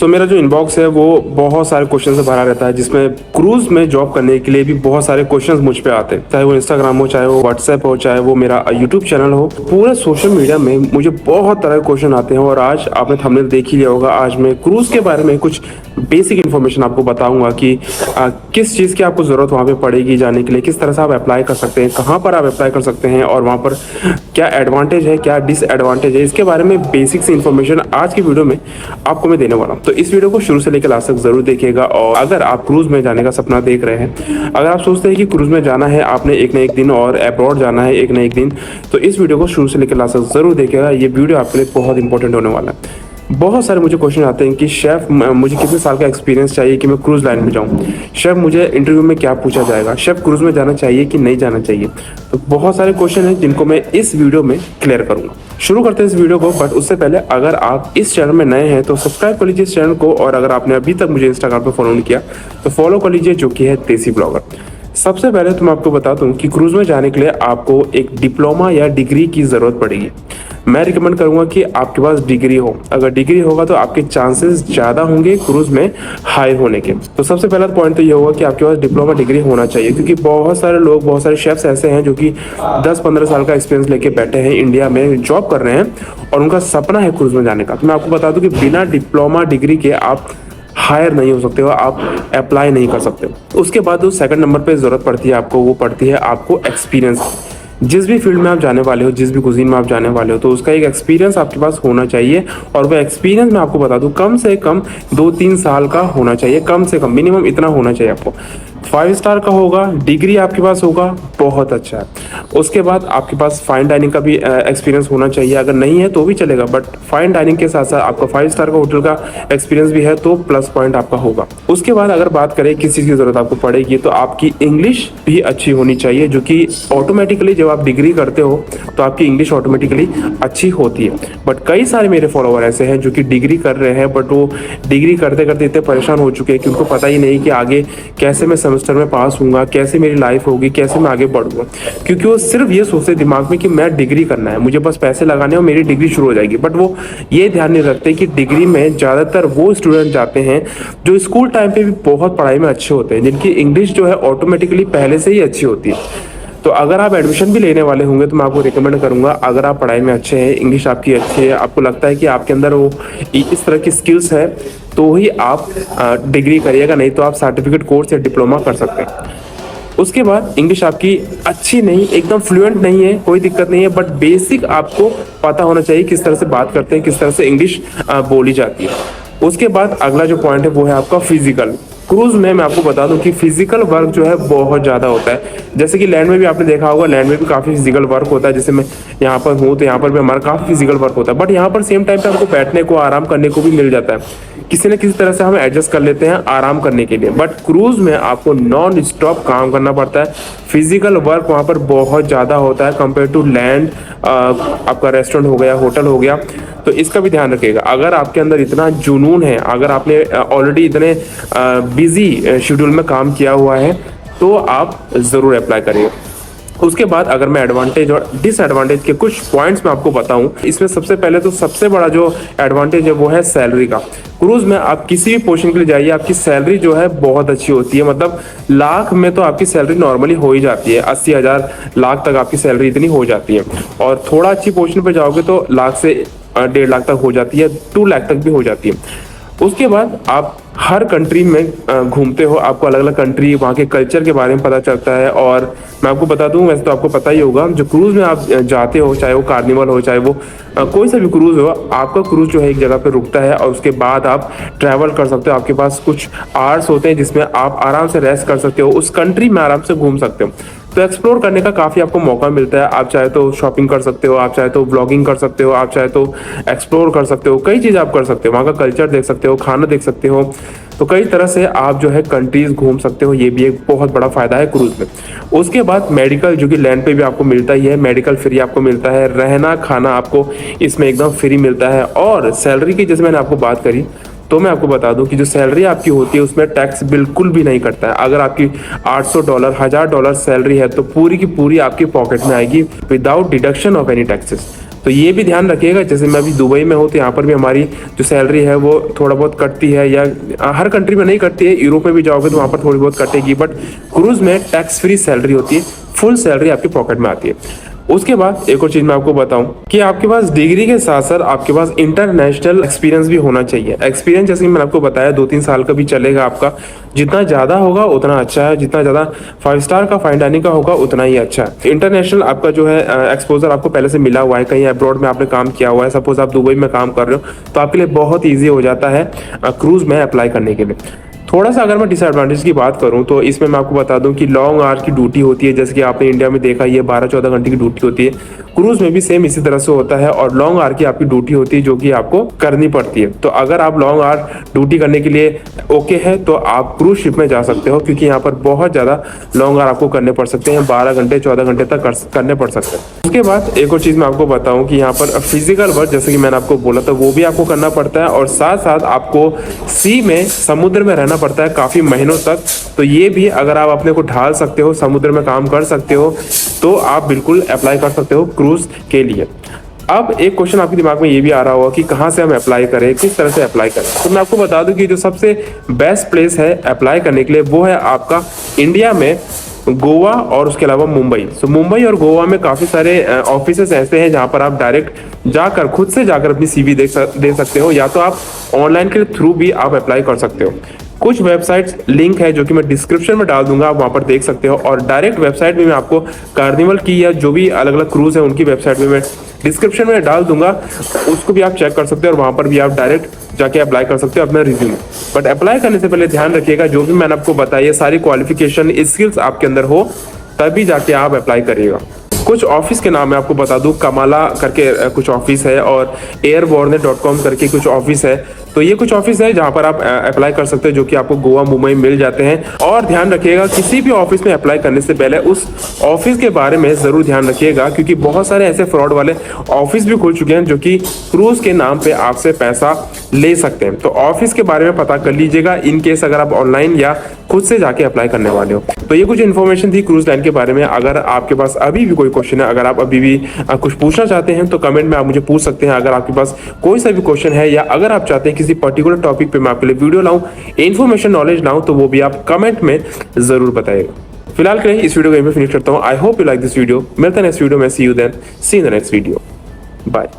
मेरा जो इनबॉक्स है वो बहुत सारे क्वेश्चन से भरा रहता है, जिसमें क्रूज में जॉब करने के लिए भी बहुत सारे क्वेश्चंस मुझ पे आते हैं, चाहे वो इंस्टाग्राम हो, चाहे वो व्हाट्सएप हो, चाहे वो मेरा यूट्यूब चैनल हो। पूरे सोशल मीडिया में मुझे बहुत तरह के क्वेश्चन आते हैं और आज आपने थंबनेल देख ही लिया होगा। आज मैं क्रूज के बारे में कुछ बेसिक इन्फॉर्मेशन आपको बताऊंगा कि किस चीज़ की आपको ज़रूरत वहाँ पे पड़ेगी जाने के लिए, किस तरह से आप अप्लाई कर सकते हैं, कहाँ पर आप अप्लाई कर सकते हैं और वहाँ पर क्या एडवांटेज है, क्या डिसएडवांटेज है। इसके बारे में बेसिक सी इन्फॉर्मेशन आज की वीडियो में आपको मैं देने वाला हूँ। तो इस वीडियो को शुरू से लेकर लास्ट तक जरूर देखिएगा। और अगर आप क्रूज में जाने का सपना देख रहे हैं, अगर आप सोचते हैं कि क्रूज में जाना है आपने एक न एक दिन और अब्रॉड जाना है एक न एक दिन, तो इस वीडियो को शुरू से लेकर लास्ट तक जरूर देखिएगा। ये वीडियो आपके लिए बहुत इंपॉर्टेंट होने वाला है। बहुत सारे मुझे क्वेश्चन आते हैं कि शेफ मुझे कितने साल का एक्सपीरियंस चाहिए कि मैं क्रूज लाइन में जाऊं, शेफ मुझे इंटरव्यू में क्या पूछा जाएगा, शेफ क्रूज में जाना चाहिए कि नहीं जाना चाहिए। तो बहुत सारे क्वेश्चन हैं जिनको मैं इस वीडियो में क्लियर करूंगा। शुरू करते हैं इस वीडियो को, बट उससे पहले अगर आप इस चैनल में नए हैं तो सब्सक्राइब कर लीजिए इस चैनल को, और अगर आपने अभी तक मुझे इंस्टाग्राम पर फॉलो नहीं किया तो फॉलो कर लीजिए, जो कि है देसी ब्लॉगर। सबसे पहले तो मैं आपको बता दूं कि क्रूज में जाने के लिए आपको एक डिप्लोमा या डिग्री की ज़रूरत पड़ेगी। मैं रिकमेंड करूंगा कि आपके पास डिग्री हो। अगर डिग्री होगा तो आपके चांसेस ज़्यादा होंगे क्रूज में हायर होने के। तो सबसे पहला पॉइंट तो ये होगा कि आपके पास डिप्लोमा डिग्री होना चाहिए, क्योंकि बहुत सारे लोग, बहुत सारे शेफ्स ऐसे हैं जो कि 10-15 साल का एक्सपीरियंस लेके बैठे हैं, इंडिया में जॉब कर रहे हैं और उनका सपना है क्रूज में जाने का। तो मैं आपको बता दूँ कि बिना डिप्लोमा डिग्री के आप हायर नहीं हो सकते हो, आप अप्लाई नहीं कर सकते हो। उसके बाद जो सेकंड नंबर पे ज़रूरत पड़ती है आपको, वो पड़ती है आपको एक्सपीरियंस। जिस भी फील्ड में आप जाने वाले हो, जिस भी कुजीन में आप जाने वाले हो, तो उसका एक एक्सपीरियंस आपके पास होना चाहिए। और वह एक्सपीरियंस मैं आपको बता दूं कम से कम 2-3 साल का होना चाहिए, कम से कम मिनिमम इतना होना चाहिए आपको। 5 स्टार का होगा, डिग्री आपके पास होगा, बहुत अच्छा है। उसके बाद आपके पास फाइन डाइनिंग का भी एक्सपीरियंस होना चाहिए। अगर नहीं है तो भी चलेगा, बट फाइन डाइनिंग के साथ साथ आपका 5 स्टार का होटल का एक्सपीरियंस भी है तो प्लस पॉइंट आपका होगा। उसके बाद अगर बात करें किस चीज़ की ज़रूरत आपको पड़ेगी, तो आपकी इंग्लिश भी अच्छी होनी चाहिए, जो कि ऑटोमेटिकली जब आप डिग्री करते हो तो आपकी इंग्लिश ऑटोमेटिकली अच्छी होती है। बट कई सारे मेरे फॉलोवर ऐसे हैं जो कि डिग्री कर रहे हैं, बट वो डिग्री करते करते इतने परेशान हो चुके हैं कि उनको पता ही नहीं कि आगे कैसे मैं सेमेस्टर में पास होऊंगा, कैसे मेरी लाइफ होगी, कैसे मैं आगे बढ़ूंगा। क्योंकि वो सिर्फ ये सोचते दिमाग में कि मैं डिग्री करना है, मुझे बस पैसे लगाने और मेरी डिग्री शुरू हो जाएगी। बट वो ये ध्यान नहीं रखते कि डिग्री में ज़्यादातर वो स्टूडेंट जाते हैं जो स्कूल टाइम पे भी बहुत पढ़ाई में अच्छे होते हैं, जिनकी इंग्लिश जो है ऑटोमेटिकली पहले से ही अच्छी होती है। तो अगर आप एडमिशन भी लेने वाले होंगे तो मैं आपको रिकमेंड करूंगा, अगर आप पढ़ाई में अच्छे हैं, इंग्लिश आपकी अच्छी है, आपको लगता है कि आपके अंदर वो इस तरह की स्किल्स है, तो ही आप डिग्री करिएगा, नहीं तो आप सर्टिफिकेट कोर्स या डिप्लोमा कर सकते हैं। उसके बाद इंग्लिश आपकी अच्छी नहीं, एकदम फ्लुएंट नहीं है, कोई दिक्कत नहीं है, बट बेसिक आपको पता होना चाहिए किस तरह से बात करते हैं, किस तरह से इंग्लिश बोली जाती है। उसके बाद अगला जो पॉइंट है वो है आपका फिजिकल। क्रूज में मैं आपको बता दूं कि फिजिकल वर्क जो है बहुत ज़्यादा होता है। जैसे कि लैंड में भी आपने देखा होगा, लैंड में भी काफ़ी फिजिकल वर्क होता है। जैसे मैं यहाँ पर हूँ तो यहाँ पर भी हमारा काफ़ी फिजिकल वर्क होता है, बट यहाँ पर सेम टाइम पे हमको बैठने को, आराम करने को भी मिल जाता है। किसी न किसी तरह से हम एडजस्ट कर लेते हैं आराम करने के लिए। बट क्रूज में आपको नॉन स्टॉप काम करना पड़ता है। फिजिकल वर्क वहाँ पर बहुत ज़्यादा होता है कंपेयर टू लैंड। आपका रेस्टोरेंट हो गया, होटल हो गया, तो इसका भी ध्यान रखिएगा। अगर आपके अंदर इतना जुनून है, अगर आपने ऑलरेडी इतने बिजी शेड्यूल में काम किया हुआ है, तो आप ज़रूर अप्लाई करिए। उसके बाद अगर मैं एडवांटेज और डिसएडवांटेज के कुछ पॉइंट्स मैं आपको बताऊं, इसमें सबसे पहले तो सबसे बड़ा जो एडवांटेज है वो है सैलरी का। क्रूज में आप किसी भी पोजीशन के लिए जाइए, आपकी सैलरी जो है बहुत अच्छी होती है। मतलब लाख में तो आपकी सैलरी नॉर्मली हो ही जाती है, 80,000 लाख तक आपकी सैलरी इतनी हो जाती है। और थोड़ा अच्छी पोजीशन पर जाओगे तो लाख से 1.5 लाख तक हो जाती है, 2 लाख तक भी हो जाती है। उसके बाद आप हर कंट्री में घूमते हो, आपको अलग अलग कंट्री, वहाँ के कल्चर के बारे में पता चलता है। और मैं आपको बता दूं, वैसे तो आपको पता ही होगा, जो क्रूज़ में आप जाते हो, चाहे वो कार्निवल हो, चाहे वो कोई सा भी क्रूज़ हो, आपका क्रूज़ जो है एक जगह पे रुकता है और उसके बाद आप ट्रैवल कर सकते हो। आपके पास कुछ आवर्स होते हैं जिसमें आप आराम से रेस्ट कर सकते हो, उस कंट्री में आराम से घूम सकते हो। तो एक्सप्लोर करने का काफ़ी आपको मौका मिलता है। आप चाहे तो शॉपिंग कर सकते हो, आप चाहे तो ब्लॉगिंग कर सकते हो, आप चाहे तो एक्सप्लोर कर सकते हो, कई चीज़ आप कर सकते हो, वहाँ का कल्चर देख सकते हो, खाना देख सकते हो। तो कई तरह से आप जो है कंट्रीज घूम सकते हो, ये भी एक बहुत बड़ा फायदा है क्रूज में। उसके बाद मेडिकल, जो कि लैंड पे भी आपको मिलता ही है, मेडिकल फ्री आपको मिलता है, रहना खाना आपको इसमें एकदम फ्री मिलता है। और सैलरी की जैसे मैंने आपको बात करी, तो मैं आपको बता दूं कि जो सैलरी आपकी होती है उसमें टैक्स बिल्कुल भी नहीं कटता है। अगर आपकी $800 $1000 सैलरी है तो पूरी की पूरी आपकी पॉकेट में आएगी without deduction of any taxes. तो तो ये भी ध्यान रखिएगा, जैसे मैं अभी दुबई में हूँ तो यहाँ पर भी हमारी जो सैलरी है वो थोड़ा बहुत कटती है, या हर कंट्री में नहीं कटती है, यूरोप में भी जाओगे तो वहाँ पर थोड़ी बहुत कटेगी, बट क्रूज में टैक्स फ्री सैलरी होती है, फुल सैलरी आपके पॉकेट में आती है। उसके बाद एक और चीज मैं आपको बताऊं कि आपके पास डिग्री के साथ साथ आपके पास इंटरनेशनल एक्सपीरियंस भी होना चाहिए। एक्सपीरियंस जैसे कि मैंने आपको बताया 2-3 साल का भी चलेगा आपका, जितना ज्यादा होगा उतना अच्छा है, जितना ज्यादा 5 स्टार का फाइन डाइनिंग का होगा उतना ही अच्छा है। इंटरनेशनल आपका जो है एक्सपोजर आपको पहले से मिला हुआ है, कहीं अब्रॉड में आपने काम किया हुआ है, सपोज आप दुबई में काम कर रहे हो तो आपके लिए बहुत ईजी हो जाता है क्रूज में अप्लाई करने के लिए। थोड़ा सा अगर मैं डिसएडवांटेज की बात करूं तो इसमें मैं आपको बता दूं कि लॉन्ग आवर्स की ड्यूटी होती है, जैसे कि आपने इंडिया में देखा ये 12-14 घंटे की ड्यूटी होती है, क्रूज में भी सेम इसी तरह से होता है, और लॉन्ग आवर की आपकी ड्यूटी होती है जो कि आपको करनी पड़ती है। तो अगर आप लॉन्ग आवर ड्यूटी करने के लिए ओके है तो आप क्रूज शिप में जा सकते हो, क्योंकि यहाँ पर बहुत ज्यादा लॉन्ग आवर आपको करने पड़ सकते हैं, 12 घंटे 14 घंटे तक करने पड़ सकते हैं। उसके बाद एक और चीज मैं आपको बताऊं कि यहाँ पर फिजिकल वर्क जैसे कि मैंने आपको बोला था वो भी आपको करना पड़ता है, और साथ साथ आपको सी में समुद्र में रहना पड़ता है काफी महीनों तक। तो ये भी अगर आप अपने को ढाल सकते हो, समुद्र में काम कर सकते हो, तो आप बिल्कुल अप्लाई कर सकते हो क्रूज के लिए। अब एक क्वेश्चन आपके दिमाग में ये भी आ रहा होगा कि कहाँ से हम अप्लाई करें, किस तरह से अप्लाई करें। तो मैं आपको बता दूं कि जो सबसे बेस्ट प्लेस है अप्लाई करने के लिए वो है आपका इंडिया में गोवा और उसके अलावा मुंबई। तो मुंबई और गोवा में काफी सारे ऑफिसेस ऐसे हैं जहां पर आप डायरेक्ट जाकर खुद से जाकर अपनी सीवी दे सकते हो, या तो आप ऑनलाइन के थ्रू भी आप अप्लाई कर सकते हो। कुछ वेबसाइट्स लिंक है जो कि मैं डिस्क्रिप्शन में डाल दूंगा, आप वहां पर देख सकते हो, और डायरेक्ट वेबसाइट में मैं आपको कार्निवल की या जो भी अलग अलग क्रूज है उनकी वेबसाइट में मैं डिस्क्रिप्शन में डाल दूंगा, उसको भी आप चेक कर सकते हो, और वहां पर भी आप डायरेक्ट जाके अप्लाई कर सकते हो अपना रिज्यूम। बट अप्लाई करने से पहले ध्यान रखिएगा जो भी मैंने आपको बताया ये सारी क्वालिफिकेशन स्किल्स आपके अंदर हो तभी जाके आप अप्लाई करिएगा। कुछ ऑफिस के नाम मैं आपको बता दूं, कमाला करके कुछ ऑफिस है, और airborne.com करके कुछ ऑफिस है। तो ये कुछ ऑफिस है जहां पर आप अप्लाई कर सकते हो, जो कि आपको गोवा मुंबई मिल जाते हैं। और ध्यान रखिएगा किसी भी ऑफिस में अप्लाई करने से पहले उस ऑफिस के बारे में जरूर ध्यान रखिएगा, क्योंकि बहुत सारे ऐसे फ्रॉड वाले ऑफिस भी खुल चुके हैं जो कि क्रूज के नाम पे आपसे पैसा ले सकते हैं। तो ऑफिस के बारे में पता कर लीजिएगा इन केस अगर आप ऑनलाइन या खुद से जाके अप्लाई करने वाले हो। तो ये कुछ इन्फॉर्मेशन थी क्रूज लाइन के बारे में। अगर आपके पास अभी भी कोई क्वेश्चन है, अगर आप अभी भी कुछ पूछना चाहते हैं तो कमेंट में आप मुझे पूछ सकते हैं। अगर आपके पास कोई सा भी क्वेश्चन है, या अगर आप चाहते हैं किसी पर्टिकुलर टॉपिक पे मैं आपके लिए वीडियो लाऊं, इन्फॉर्मेशन नॉलेज लाऊं, तो वो भी आप कमेंट में जरूर बताइएगा। फिलहाल के लिए इस वीडियो को यहीं पे फिनिश करता हूं। I hope you like this video. मिलते हैं नेक्स्ट वीडियो में। See you then, see in the next video. Bye.